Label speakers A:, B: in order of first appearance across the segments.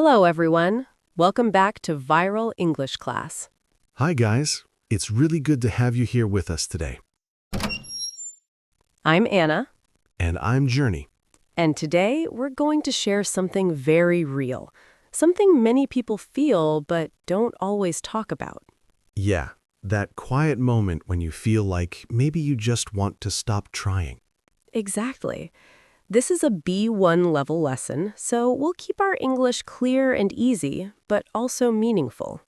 A: Hello, everyone. Welcome back to Viral English Class.
B: Hi, guys. It's really good to have you here with us today.
A: I'm Anna,
B: And I'm Journey.
A: and today we're going to share something very real, something many people feel but don't always talk about.
B: Yeah, that quiet moment when you feel like maybe you just want to stop trying.
A: Exactly. This is a B1 level lesson, so we'll keep our English clear and easy, but also meaningful.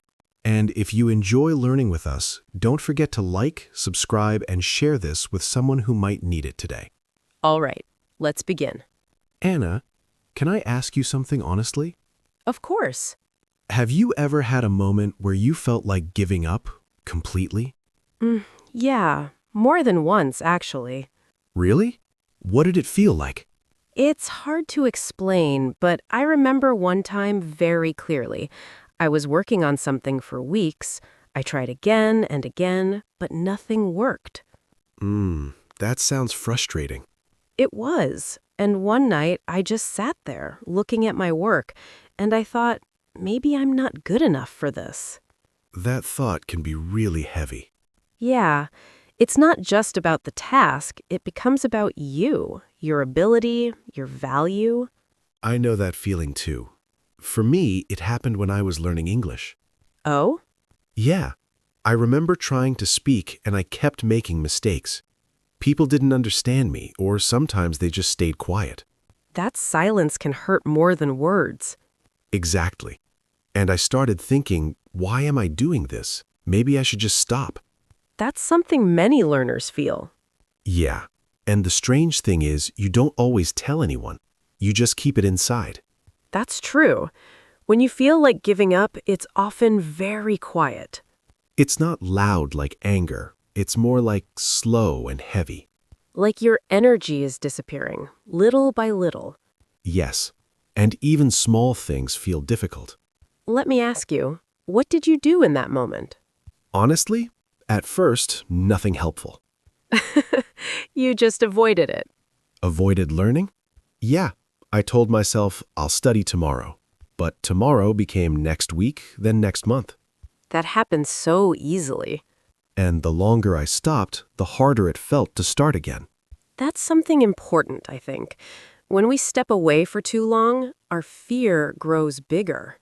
B: And if you enjoy learning with us, don't forget to like, subscribe, and share this with someone who might need it today.
A: All right, let's begin.
B: Anna, can I ask you something honestly?
A: Of course.
B: Have you ever had a moment where you felt like giving up completely?
A: Yeah, more than once, actually.
B: Really? What did it feel like?
A: It's hard to explain, but I remember one time very clearly. I was working on something for weeks. I tried again and again, but nothing worked.
B: That sounds frustrating.
A: It was. And one night, I just sat there, looking at my work, and I thought, maybe I'm not good enough for this.
B: That thought can be really heavy.
A: Yeah, it's not just about the task, it becomes about you, your ability, your value.
B: I know that feeling too. For me, it happened when I was learning English.
A: Oh?
B: Yeah, I remember trying to speak and I kept making mistakes. People didn't understand me, or sometimes they just stayed quiet.
A: That silence can hurt more than words.
B: Exactly. And I started thinking, why am I doing this? Maybe I should just stop.
A: That's something many learners feel.
B: Yeah, and the strange thing is, you don't always tell anyone. You just keep it inside.
A: That's true. When you feel like giving up, it's often very quiet.
B: It's not loud like anger. It's more like slow and heavy.
A: Like your energy is disappearing, little by little.
B: Yes, and even small things feel difficult.
A: Let me ask you, what did you do in that moment?
B: Honestly, at first, nothing helpful.
A: You just avoided it.
B: Avoided learning? Yeah, I told myself I'll study tomorrow. But tomorrow became next week, then next month.
A: That happens so easily.
B: And the longer I stopped, the harder it felt to start again.
A: That's something important, I think. When we step away for too long, our fear grows bigger.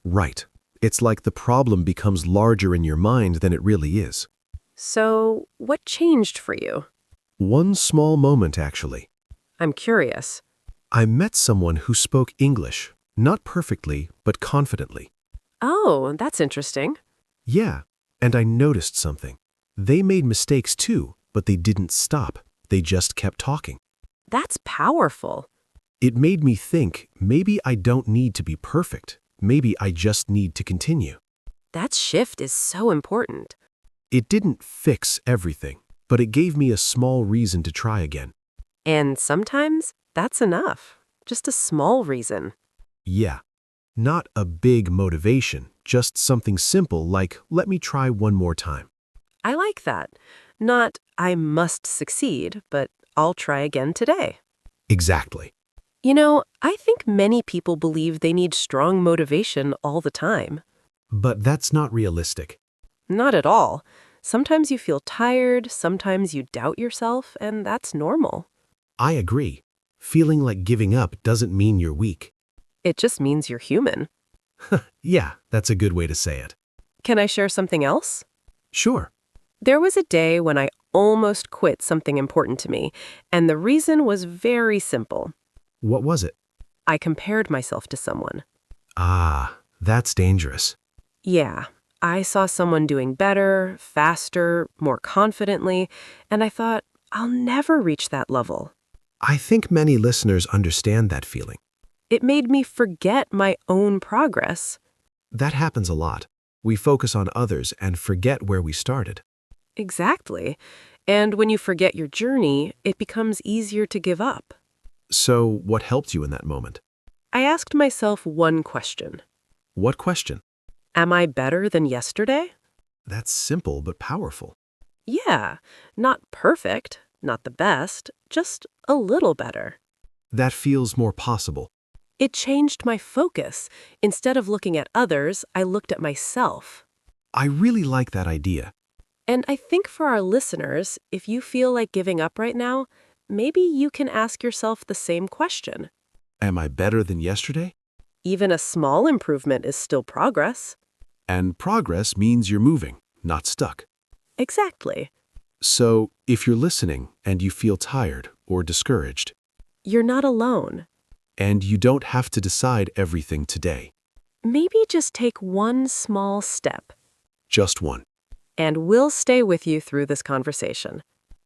B: Right. It's like the problem becomes larger in your mind than it really is.
A: So, what changed for you?
B: One small moment, actually.
A: I'm curious.
B: I met someone who spoke English, not perfectly, but confidently.
A: Oh, that's interesting.
B: Yeah, and I noticed something. They made mistakes too, but they didn't stop. They just kept talking.
A: That's powerful.
B: It made me think maybe I don't need to be perfect. Maybe I just need to continue.
A: That shift is so important.
B: It didn't fix everything, but it gave me a small reason to try again.
A: And sometimes that's enough. Just a small reason.
B: Yeah, not a big motivation, just something simple like, let me try one more time.
A: I like that. Not, I must succeed, but I'll try again today.
B: Exactly.
A: You know, I think many people believe they need strong motivation all the time.
B: But that's not realistic.
A: Not at all. Sometimes you feel tired, sometimes you doubt yourself, and that's normal.
B: I agree. Feeling like giving up doesn't mean you're weak.
A: It just means you're human.
B: Yeah, that's a good way to say it.
A: Can I share something else?
B: Sure.
A: There was a day when I almost quit something important to me, and the reason was very simple.
B: What was it?
A: I compared myself to someone.
B: Ah, that's dangerous.
A: Yeah, I saw someone doing better, faster, more confidently, and I thought, I'll never reach that level.
B: I think many listeners understand that feeling.
A: It made me forget my own progress.
B: That happens a lot. We focus on others and forget where we started.
A: Exactly. And when you forget your journey, it becomes easier to give up.
B: So, what helped you in that moment?
A: I asked myself one question.
B: What question?
A: Am I better than yesterday?
B: That's simple but powerful.
A: Yeah, not perfect, not the best, just a little better.
B: That feels more possible.
A: It changed my focus. Instead of looking at others, I looked at myself.
B: I really like that idea.
A: And I think for our listeners, if you feel like giving up right now, maybe you can ask yourself the same question.
B: Am I better than yesterday?
A: Even a small improvement is still progress.
B: And progress means you're moving, not stuck.
A: Exactly.
B: So, if you're listening and you feel tired or discouraged,
A: You're not alone.
B: and you don't have to decide everything today,
A: Maybe just take one small step,
B: just one.
A: and we'll stay with you through this conversation.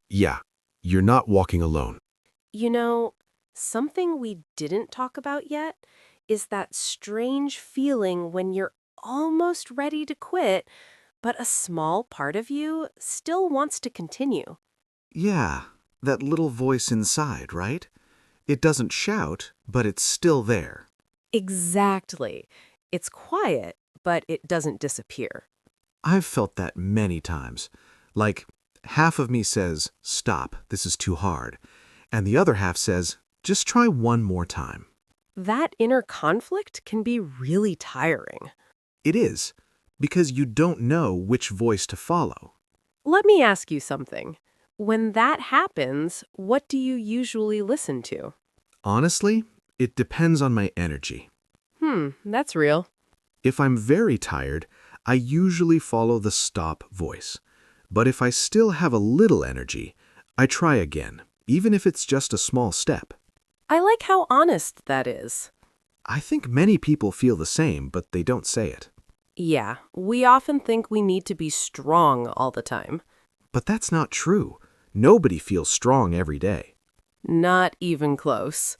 B: Yeah, you're not walking alone.
A: You know, something we didn't talk about yet is that strange feeling when you're almost ready to quit, but a small part of you still wants to continue.
C: Yeah, that little voice inside, right? It doesn't shout, but it's still there.
A: Exactly. It's quiet, but it doesn't disappear.
C: I've felt that many times. Like, half of me says, stop, this is too hard. And the other half says, just try one more time.
A: That inner conflict can be really tiring.
C: It is, because you don't know which voice to follow.
A: Let me ask you something. When that happens, what do you usually listen to?
C: Honestly, it depends on my energy.
A: That's real.
C: If I'm very tired, I usually follow the stop voice. But if I still have a little energy, I try again, even if it's just a small step.
A: I like how honest that is.
C: I think many people feel the same, but they don't say it.
A: Yeah, we often think we need to be strong all the time.
C: But that's not true. Nobody feels strong every day.
A: Not even close.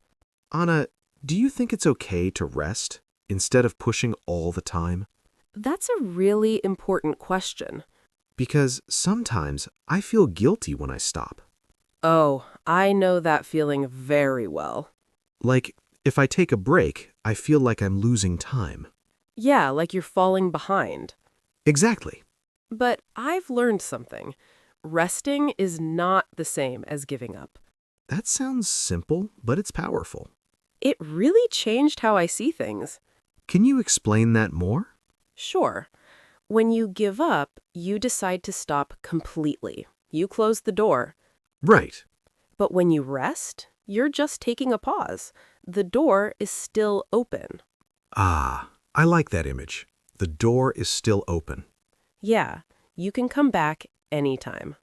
C: Anna, do you think it's okay to rest instead of pushing all the time?
A: That's a really important question.
C: Because sometimes I feel guilty when I stop.
A: Oh, I know that feeling very well.
C: Like, if I take a break, I feel like I'm losing time.
A: Yeah, like you're falling behind.
C: Exactly.
A: But I've learned something. Resting is not the same as giving up.
C: That sounds simple, but it's powerful.
A: It really changed how I see things.
C: Can you explain that more?
A: Sure. When you give up, you decide to stop completely. You close the door.
C: Right.
A: But when you rest, you're just taking a pause. The door is still open.
C: Ah, I like that image. The door is still open.
A: Yeah, you can come back anytime.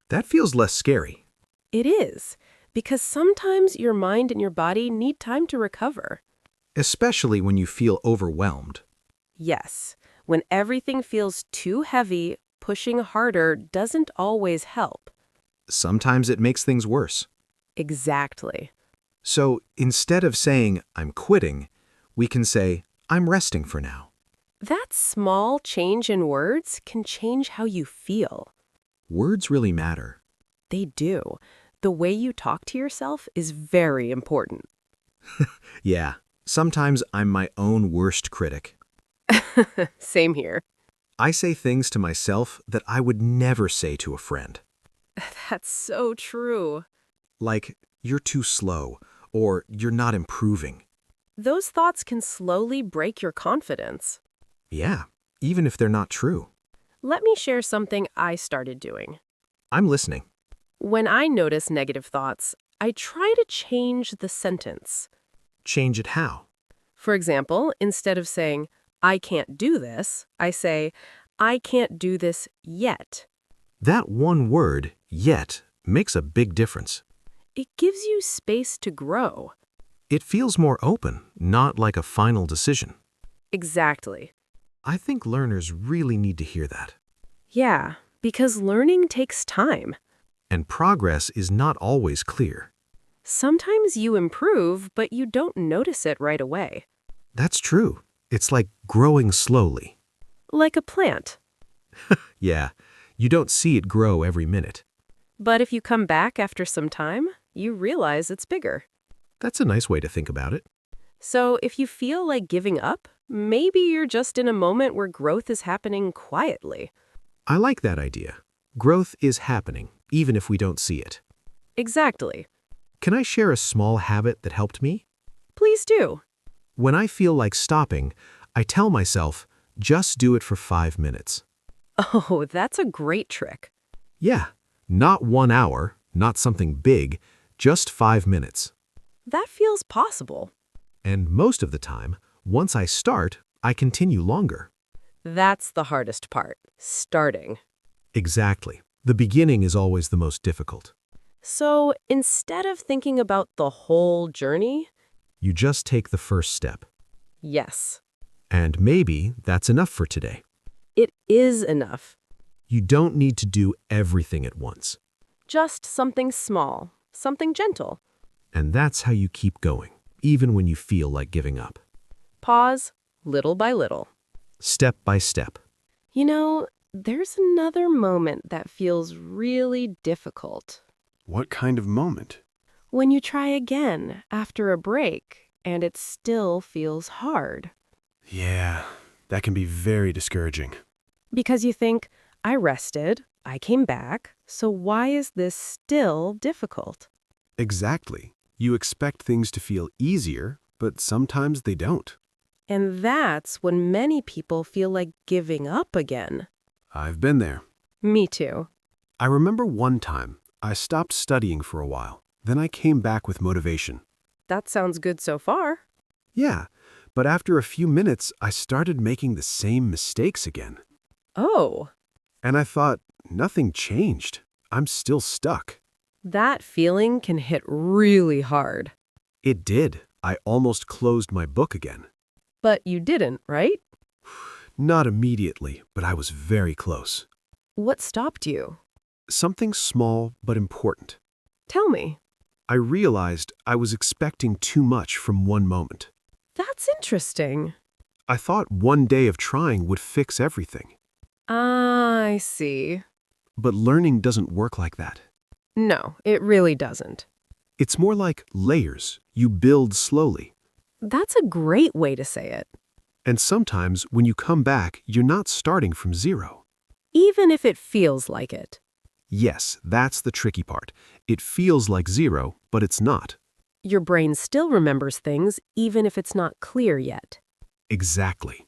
C: That feels less scary.
A: It is, because sometimes your mind and your body need time to recover.
C: Especially when you feel overwhelmed.
A: Yes, when everything feels too heavy, pushing harder doesn't always help.
C: Sometimes it makes things worse.
A: Exactly.
C: So instead of saying, I'm quitting, we can say, I'm resting for now.
A: That small change in words can change how you feel.
C: Words really matter.
A: They do. The way you talk to yourself is very important.
C: Yeah, sometimes I'm my own worst critic.
A: Same here.
C: I say things to myself that I would never say to a friend.
A: That's so true.
C: Like, you're too slow, or you're not improving.
A: Those thoughts can slowly break your confidence.
C: Yeah, even if they're not true.
A: Let me share something I started doing.
C: I'm listening.
A: When I notice negative thoughts, I try to change the sentence.
C: Change it how?
A: For example, instead of saying, I can't do this, I say, I can't do this yet.
C: That one word, yet, makes a big difference.
A: It gives you space to grow.
C: It feels more open, not like a final decision.
A: Exactly.
C: I think learners really need to hear that.
A: Yeah, because learning takes time.
C: And progress is not always clear.
A: Sometimes you improve, but you don't notice it right away.
C: That's true. It's like growing slowly.
A: Like a plant.
C: Yeah, you don't see it grow every minute.
A: But if you come back after some time, you realize it's bigger.
C: That's a nice way to think about it.
A: So if you feel like giving up, maybe you're just in a moment where growth is happening quietly.
C: I like that idea. Growth is happening, even if we don't see it.
A: Exactly.
C: Can I share a small habit that helped me?
A: Please do.
C: When I feel like stopping, I tell myself, just do it for 5 minutes.
A: Oh, that's a great trick.
C: Yeah, not 1 hour, not something big, just 5 minutes.
A: That feels possible.
C: And most of the time, once I start, I continue longer.
A: That's the hardest part, starting.
C: Exactly. The beginning is always the most difficult.
A: So instead of thinking about the whole journey,
C: You just take the first step.
A: yes,
C: And maybe that's enough for today.
A: it is enough.
C: You don't need to do everything at once.
A: Just something small, something gentle.
C: And that's how you keep going, even when you feel like giving up.
A: Pause, little by little.
C: Step by step.
A: You know, there's another moment that feels really difficult.
B: What kind of moment?
A: When you try again after a break and it still feels hard.
B: Yeah, that can be very discouraging.
A: Because you think, I rested, I came back, so why is this still difficult?
B: Exactly. You expect things to feel easier, but sometimes they don't.
A: And that's when many people feel like giving up again.
B: I've been there.
A: Me too.
B: I remember one time I stopped studying for a while. Then I came back with motivation.
A: That sounds good so far.
B: Yeah, but after a few minutes, I started making the same mistakes again.
A: Oh,
B: And I thought, nothing changed. I'm still stuck.
A: that feeling can hit really hard.
B: It did. I almost closed my book again.
A: But you didn't, right?
B: Not immediately, but I was very close.
A: What stopped you?
B: Something small but important.
A: Tell me.
B: I realized I was expecting too much from one moment.
A: That's interesting.
B: I thought one day of trying would fix everything.
A: Ah, I see.
B: But learning doesn't work like that.
A: No, it really doesn't.
B: It's more like layers. You build slowly.
A: That's a great way to say it.
B: And sometimes when you come back, you're not starting from zero.
A: Even if it feels like it.
B: Yes, that's the tricky part. It feels like zero, but it's not.
A: Your brain still remembers things even if it's not clear yet.
B: Exactly.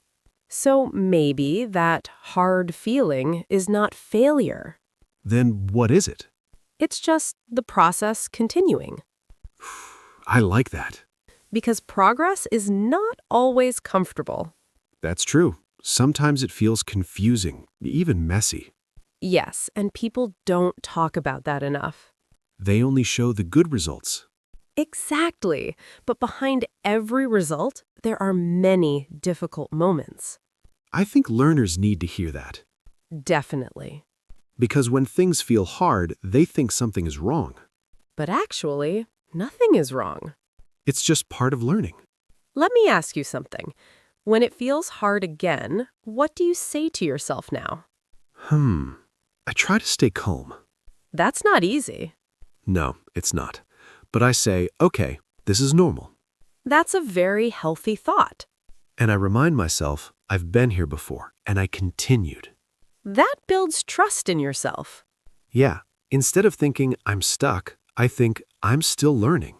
A: So maybe that hard feeling is not failure.
B: Then what is it?
A: It's just the process continuing.
B: I like that.
A: Because progress is not always comfortable.
B: That's true. Sometimes it feels confusing, even messy.
A: Yes, and people don't talk about that enough.
B: They only show the good results.
A: Exactly. But behind every result, there are many difficult moments.
B: I think learners need to hear that.
A: Definitely.
B: Because when things feel hard, they think something is wrong.
A: But actually, nothing is wrong.
B: It's just part of learning.
A: Let me ask you something. When it feels hard again, what do you say to yourself now?
B: I try to stay calm.
A: That's not easy.
B: No, it's not. But I say, okay, this is normal.
A: That's a very healthy thought.
B: And I remind myself, I've been here before, and I continued.
A: That builds trust in yourself.
B: Yeah, instead of thinking I'm stuck, I think I'm still learning.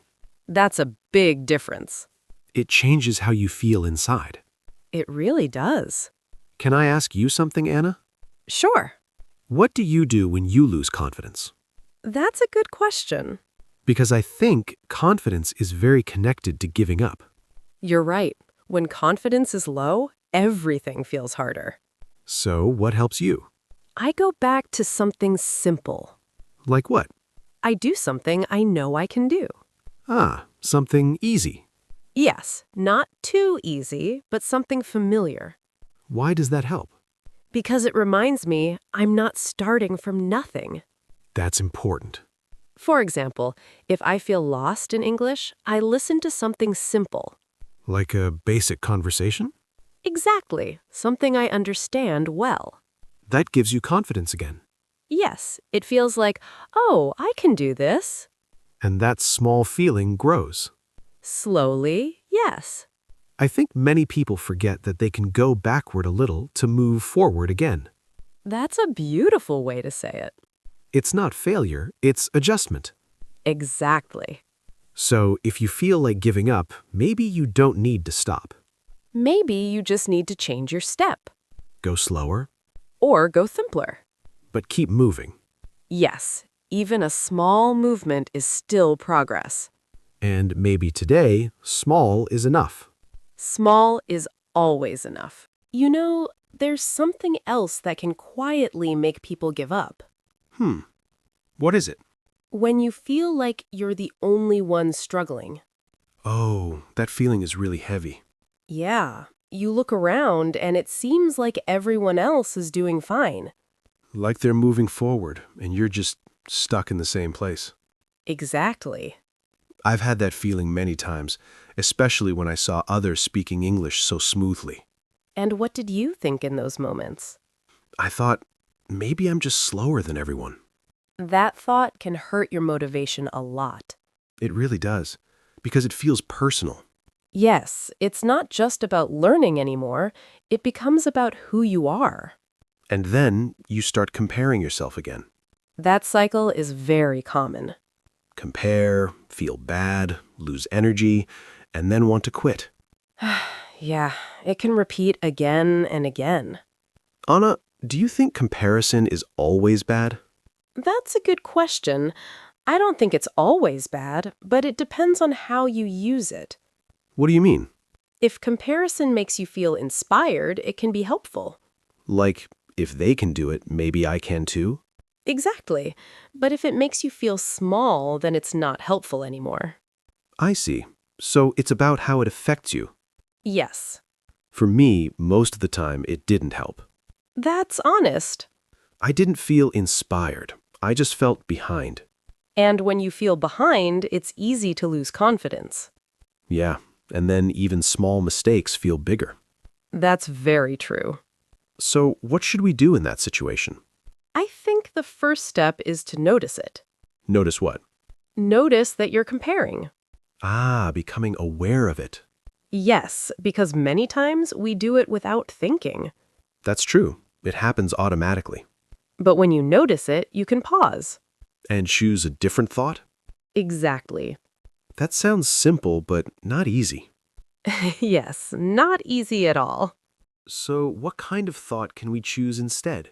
A: That's a big difference.
B: It changes how you feel inside.
A: It really does.
B: Can I ask you something, Anna?
A: Sure.
B: What do you do when you lose confidence?
A: That's a good question.
B: Because I think confidence is very connected to giving up.
A: You're right. When confidence is low, everything feels harder.
B: So what helps you?
A: I go back to something simple.
B: Like what?
A: I do something I know I can do.
B: Ah, something easy.
A: Yes, not too easy, but something familiar.
B: Why does that help?
A: Because it reminds me I'm not starting from nothing.
B: That's important.
A: For example, if I feel lost in English, I listen to something simple.
B: Like a basic conversation?
A: Exactly, something I understand well.
B: That gives you confidence again.
A: Yes, it feels like, oh, I can do this.
B: And that small feeling grows.
A: Slowly, yes.
B: I think many people forget that they can go backward a little to move forward again.
A: That's a beautiful way to say it.
B: It's not failure, it's adjustment.
A: Exactly.
B: So if you feel like giving up, maybe you don't need to stop.
A: Maybe you just need to change your step.
B: Go slower,
A: Or go simpler.
B: but keep moving.
A: Yes, even a small movement is still progress.
B: And maybe today, small is enough.
A: Small is always enough. You know, there's something else that can quietly make people give up.
B: What is it?
A: When you feel like you're the only one struggling.
B: Oh, that feeling is really heavy.
A: Yeah, you look around and it seems like everyone else is doing fine.
B: Like they're moving forward and you're just stuck in the same place.
A: Exactly.
B: I've had that feeling many times, especially when I saw others speaking English so smoothly.
A: And what did you think in those moments?
B: I thought, maybe I'm just slower than everyone.
A: That thought can hurt your motivation a lot.
B: It really does, because it feels personal.
A: Yes, it's not just about learning anymore, it becomes about who you are.
B: And then you start comparing yourself again.
A: That cycle is very common.
B: Compare, feel bad, lose energy, and then want to quit.
A: Yeah, it can repeat again and again.
B: Anna, do you think comparison is always bad?
A: That's a good question. I don't think it's always bad, but it depends on how you use it.
B: What do you mean?
A: If comparison makes you feel inspired, it can be helpful.
B: Like, if they can do it, maybe I can too?
A: Exactly. But if it makes you feel small, then it's not helpful anymore.
B: I see. So it's about how it affects you.
A: Yes.
B: For me, most of the time, it didn't help.
A: That's honest.
B: I didn't feel inspired. I just felt behind.
A: And when you feel behind, it's easy to lose confidence.
B: Yeah, and then even small mistakes feel bigger.
A: That's very true.
B: So what should we do in that situation?
A: I think the first step is to notice it.
B: Notice what?
A: Notice that you're comparing.
B: Becoming aware of it.
A: Yes, because many times we do it without thinking.
B: That's true. It happens automatically.
A: But when you notice it, you can pause.
B: And choose a different thought?
A: Exactly.
B: That sounds simple, but not easy.
A: Yes, not easy at all.
B: So what kind of thought can we choose instead?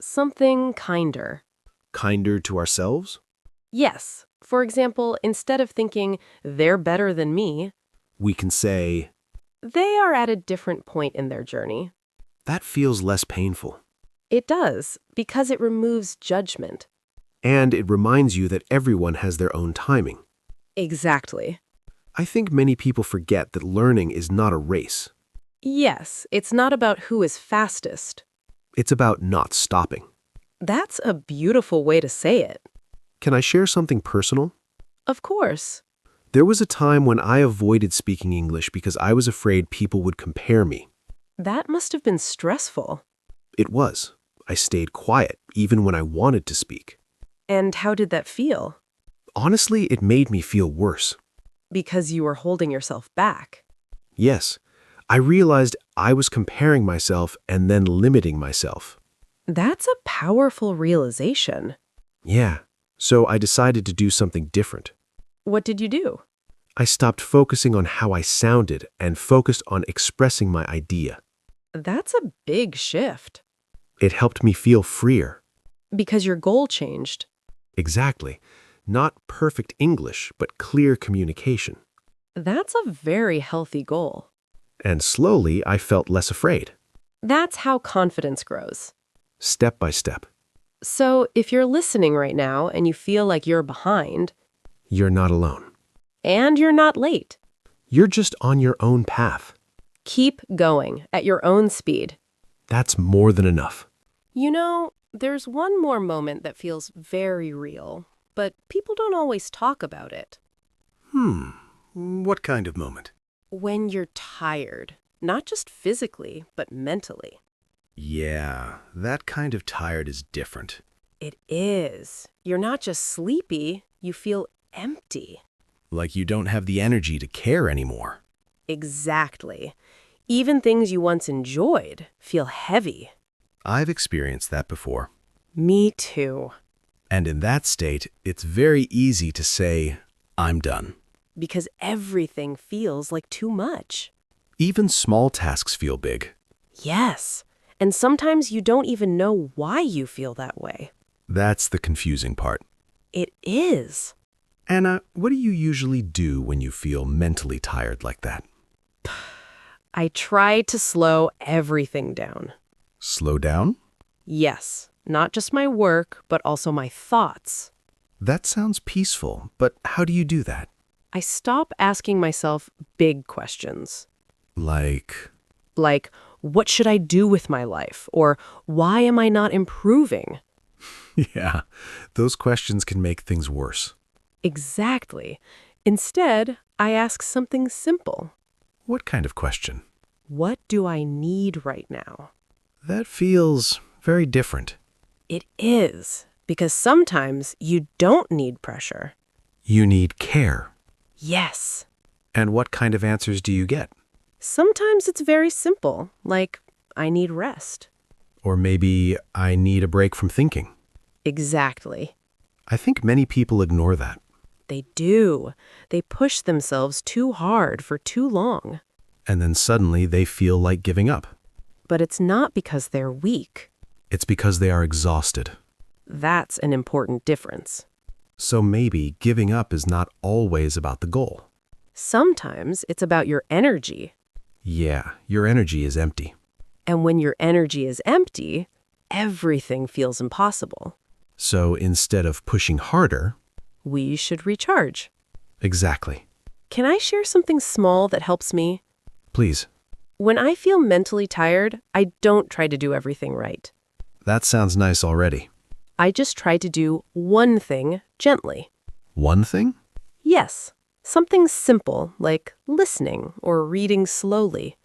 A: Something kinder.
B: Kinder to ourselves?
A: Yes. For example, instead of thinking, they're better than me,
B: We can say,
A: they are at a different point in their journey.
B: that feels less painful.
A: It does, because it removes judgment.
B: And it reminds you that everyone has their own timing.
A: Exactly.
B: I think many people forget that learning is not a race.
A: Yes, it's not about who is fastest.
B: It's about not stopping.
A: That's a beautiful way to say it.
B: Can I share something personal?
A: Of course.
B: There was a time when I avoided speaking English because I was afraid people would compare me.
A: That must have been stressful.
B: It was. I stayed quiet, even when I wanted to speak.
A: And how did that feel?
B: Honestly, it made me feel worse.
A: Because you were holding yourself back.
B: Yes, I realized I was comparing myself and then limiting myself.
A: That's a powerful realization.
B: Yeah, so I decided to do something different.
A: What did you do?
B: I stopped focusing on how I sounded and focused on expressing my idea.
A: That's a big shift.
B: It helped me feel freer.
A: Because your goal changed.
B: Exactly. Not perfect English, but clear communication.
A: That's a very healthy goal.
B: And slowly, I felt less afraid.
A: That's how confidence grows.
B: Step by step.
A: So if you're listening right now and you feel like you're behind,
B: You're not alone.
A: and you're not late,
B: You're just on your own path.
A: keep going at your own speed.
B: That's more than enough.
A: You know, there's one more moment that feels very real, but people don't always talk about it.
B: What kind of moment?
A: When you're tired, not just physically, but mentally.
B: Yeah, that kind of tired is different.
A: It is. You're not just sleepy, you feel empty.
B: Like you don't have the energy to care anymore.
A: Exactly. Even things you once enjoyed feel heavy.
B: I've experienced that before.
A: Me too.
B: And in that state, it's very easy to say, I'm done.
A: because everything feels like too much.
B: Even small tasks feel big.
A: Yes, and sometimes you don't even know why you feel that way.
B: That's the confusing part.
A: It is.
B: Anna, what do you usually do when you feel mentally tired like that?
A: I try to slow everything down.
B: Slow down?
A: Yes, not just my work, but also my thoughts.
B: That sounds peaceful, but how do you do that?
A: I stop asking myself big questions.
B: Like,
A: Like, what should I do with my life? Or why am I not improving?
B: yeah, those questions can make things worse.
A: Exactly. Instead, I ask something simple.
B: What kind of question?
A: What do I need right now?
B: That feels very different.
A: It is, because sometimes you don't need pressure.
B: You need care.
A: Yes.
B: And what kind of answers do you get?
A: Sometimes it's very simple, like, I need rest.
B: Or maybe I need a break from thinking.
A: Exactly.
B: I think many people ignore that.
A: They do. They push themselves too hard for too long.
B: And then suddenly they feel like giving up.
A: But it's not because they're weak.
B: It's because they are exhausted.
A: That's an important difference.
B: So maybe giving up is not always about the goal.
A: Sometimes it's about your energy.
B: Yeah, your energy is empty.
A: And when your energy is empty, everything feels impossible.
B: So instead of pushing harder,
A: We should recharge.
B: exactly.
A: Can I share something small that helps me?
B: Please.
A: When I feel mentally tired, I don't try to do everything right.
B: That sounds nice already.
A: I just try to do one thing gently.
B: One thing?
A: Yes, something simple like listening or reading slowly.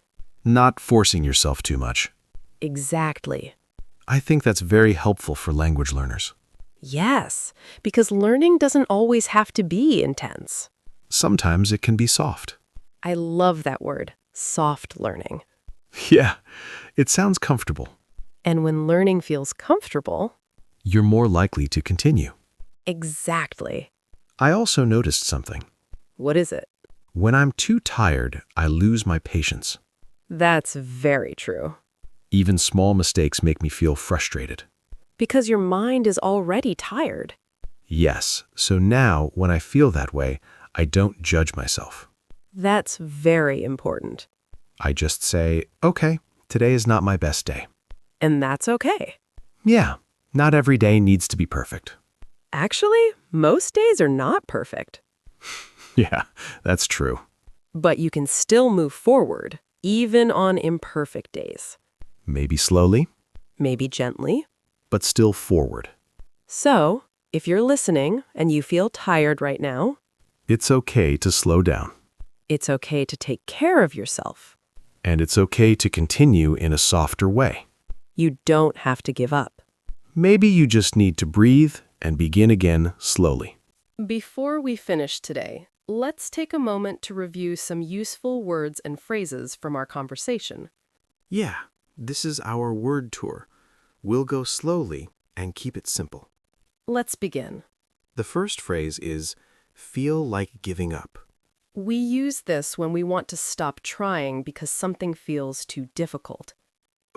B: Not forcing yourself too much.
A: Exactly.
B: I think that's very helpful for language learners.
A: Yes, because learning doesn't always have to be intense.
B: Sometimes it can be soft.
A: I love that word, soft learning.
B: Yeah, it sounds comfortable.
A: And when learning feels comfortable,
B: You're more likely to continue.
A: exactly.
B: I also noticed something.
A: What is it?
B: When I'm too tired, I lose my patience.
A: That's very true.
B: Even small mistakes make me feel frustrated.
A: Because your mind is already tired.
B: Yes, so now when I feel that way, I don't judge myself.
A: That's very important.
B: I just say, okay, today is not my best day.
A: And that's okay.
B: Yeah, not every day needs to be perfect.
A: Actually, most days are not perfect.
B: Yeah, that's true.
A: But you can still move forward, even on imperfect days.
B: Maybe slowly,
A: Maybe gently.
B: but still forward.
A: So, if you're listening and you feel tired right now,
B: It's okay to slow down.
A: it's okay to take care of yourself.
B: And it's okay to continue in a softer way.
A: You don't have to give up.
B: Maybe you just need to breathe and begin again slowly.
A: Before we finish today, let's take a moment to review some useful words and phrases from our conversation.
B: Yeah, this is our word tour. We'll go slowly and keep it simple.
A: Let's begin.
B: The first phrase is, feel like giving up.
A: We use this when we want to stop trying because something feels too difficult.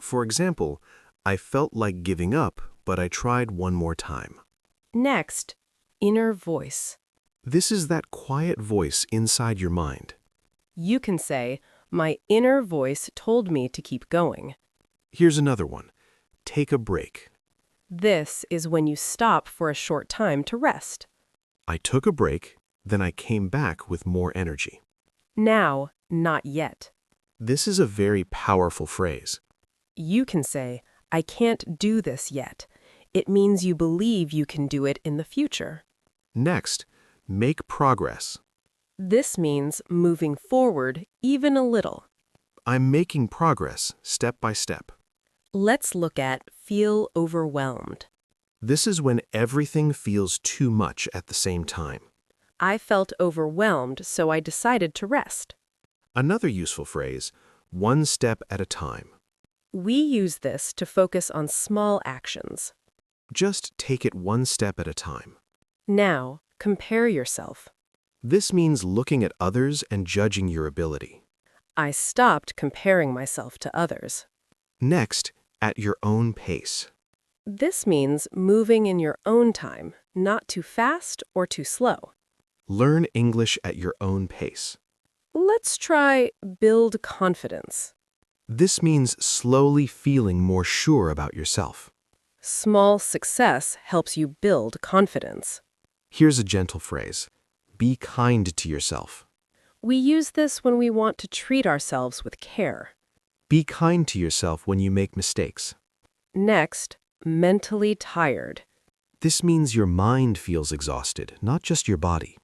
B: For example, I felt like giving up, but I tried one more time.
A: Next, inner voice.
B: This is that quiet voice inside your mind.
A: You can say, my inner voice told me to keep going.
B: Here's another one. Take a break.
A: This is when you stop for a short time to rest.
B: I took a break, then I came back with more energy.
A: Now, not yet.
B: This is a very powerful phrase.
A: You can say, I can't do this yet. It means you believe you can do it in the future.
B: Next, make progress.
A: This means moving forward even a little.
B: I'm making progress step by step.
A: Let's look at feel overwhelmed.
B: This is when everything feels too much at the same time.
A: I felt overwhelmed, so I decided to rest.
B: Another useful phrase, one step at a time.
A: We use this to focus on small actions.
B: Just take it one step at a time.
A: Now, compare yourself.
C: This means looking at others and judging your ability.
A: I stopped comparing myself to others.
C: Next, at your own pace.
A: This means moving in your own time, not too fast or too slow.
C: Learn English at your own pace.
A: Let's try build confidence.
C: This means slowly feeling more sure about yourself.
A: Small success helps you build confidence.
C: Here's a gentle phrase. Be kind to yourself.
A: We use this when we want to treat ourselves with care.
C: Be kind to yourself when you make mistakes.
A: Next, mentally tired.
C: This means your mind feels exhausted, not just your body.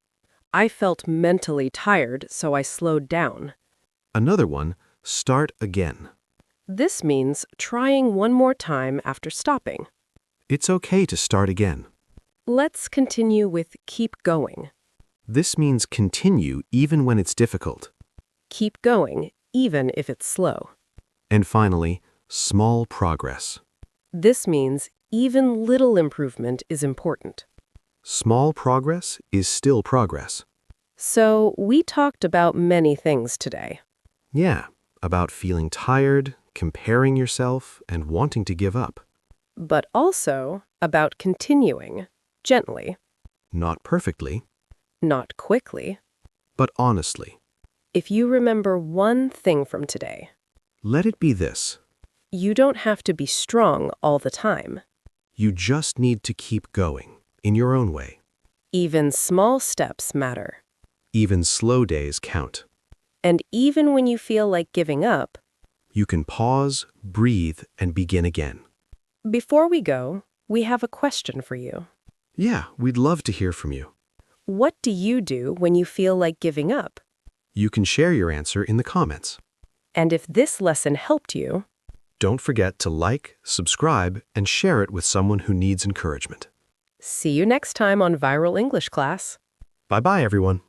A: I felt mentally tired, so I slowed down.
C: Another one, start again.
A: This means trying one more time after stopping.
C: It's okay to start again.
A: Let's continue with keep going.
C: This means continue even when it's difficult.
A: Keep going, even if it's slow.
C: And finally, small progress.
A: This means even little improvement is important.
C: Small progress is still progress.
A: So, we talked about many things today.
C: Yeah, about feeling tired, comparing yourself, and wanting to give up.
A: But also about continuing, gently,
C: Not perfectly,
A: not quickly.
C: but honestly.
A: If you remember one thing from today,
C: Let it be this.
A: you don't have to be strong all the time.
C: You just need to keep going, in your own way.
A: Even small steps matter.
C: Even slow days count.
A: And even when you feel like giving up,
C: You can pause, breathe, and begin again.
A: before we go, we have a question for you.
C: Yeah, we'd love to hear from you.
A: What do you do when you feel like giving up?
C: You can share your answer in the comments.
A: And if this lesson helped you,
C: Don't forget to like, subscribe, and share it with someone who needs encouragement.
A: see you next time on Viral English Class.
C: Bye-bye, everyone.